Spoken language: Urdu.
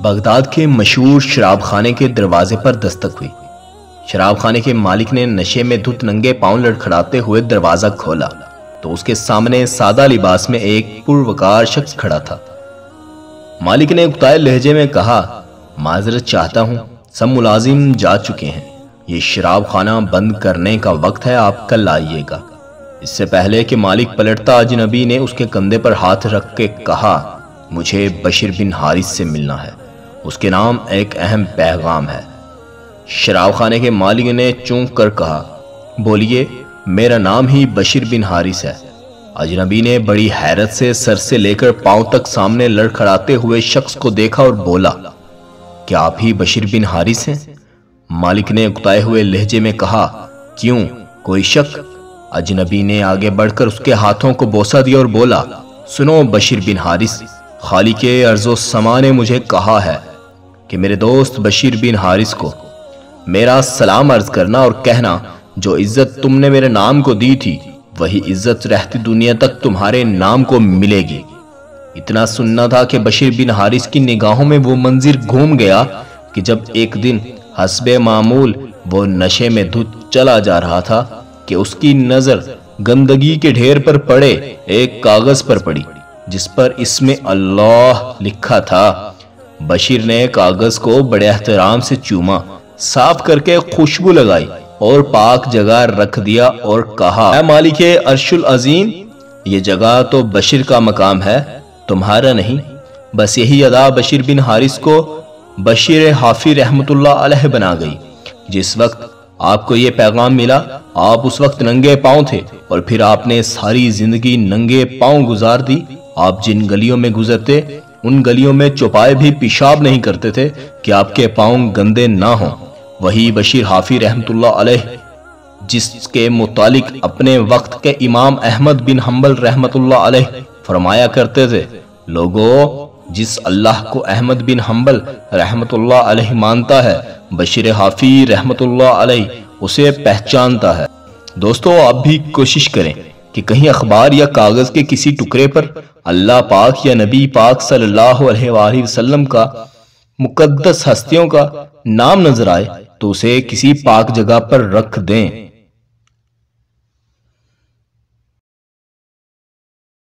بغداد کے مشہور شراب خانے کے دروازے پر دستک ہوئی۔ شراب خانے کے مالک نے نشے میں دھت ننگے پاؤں لڑکھڑاتے ہوئے دروازہ کھولا تو اس کے سامنے سادہ لباس میں ایک پروقار شخص کھڑا تھا۔ مالک نے اکتائے لہجے میں کہا، معذرت چاہتا ہوں، سب ملازم جا چکے ہیں، یہ شراب خانہ بند کرنے کا وقت ہے، آپ کل آئیے گا۔ اس سے پہلے کہ مالک پلٹتا، اجنبی نے اس کے کندھے پر ہاتھ رکھ کے کہا، مجھے بشیر بن حارث سے ملنا ہے، اس کے نام ایک اہم پیغام ہے۔ شراب خانے کے مالک نے چونک کر کہا، بولیے، میرا نام ہی بشیر بن حارث ہے۔ اجنبی نے بڑی حیرت سے سر سے لے کر پاؤں تک سامنے لڑکھڑاتے ہوئے شخص کو دیکھا اور بولا، کیا آپ ہی بشیر بن حارث ہیں؟ مالک نے اکتائے ہوئے لہجے میں کہا، کیوں، کوئی شک؟ اجنبی نے آگے بڑھ کر اس کے ہاتھوں کو بوسہ دیا اور بولا، سنو بشیر بن حارث، خالق ارض و سما نے مجھے کہا ہے کہ میرے دوست بشیر بن حارث کو میرا سلام عرض کرنا اور کہنا، جو عزت تم نے میرے نام کو دی تھی وہی عزت رہتی دنیا تک تمہارے نام کو ملے گی۔ اتنا سننا تھا کہ بشیر بن حارث کی نگاہوں میں وہ منظر گھوم گیا کہ جب ایک دن حسب معمول وہ نشے میں دھت چلا جا رہا تھا کہ اس کی نظر گندگی کے ڈھیر پر پڑے ایک کاغذ پر پڑی جس پر اسم اللہ لکھا تھا۔ بشیر نے کاغذ کو بڑے احترام سے چوما، صاف کر کے خوشبو لگائی اور پاک جگہ رکھ دیا اور کہا، اے مالک عرش العظیم، یہ جگہ تو بشیر کا مقام ہے، تمہارا نہیں۔ بس یہی ادا بشیر بن حارث کو بشیر حافی رحمت اللہ علیہ بنا گئی۔ جس وقت آپ کو یہ پیغام ملا، آپ اس وقت ننگے پاؤں تھے اور پھر آپ نے ساری زندگی ننگے پاؤں گزار دی۔ آپ جن گلیوں میں گزرتے ان گلیوں میں چوپائے بھی پیشاب نہیں کرتے تھے کہ آپ کے پاؤں گندے نہ ہوں۔ وہی بشیر حافی رحمت اللہ علیہ جس کے متعلق اپنے وقت کے امام احمد بن حنبل رحمت اللہ علیہ فرمایا کرتے تھے، لوگو، جس اللہ کو احمد بن حنبل رحمت اللہ علیہ مانتا ہے، بشیر حافی رحمت اللہ علیہ اسے پہچانتا ہے۔ دوستو، آپ بھی کوشش کریں کہ کہیں اخبار یا کاغذ کے کسی ٹکڑے پر اللہ پاک یا نبی پاک صلی اللہ علیہ وآلہ وسلم کا مقدس ہستیوں کا نام نظر آئے تو اسے کسی پاک جگہ پر رکھ دیں۔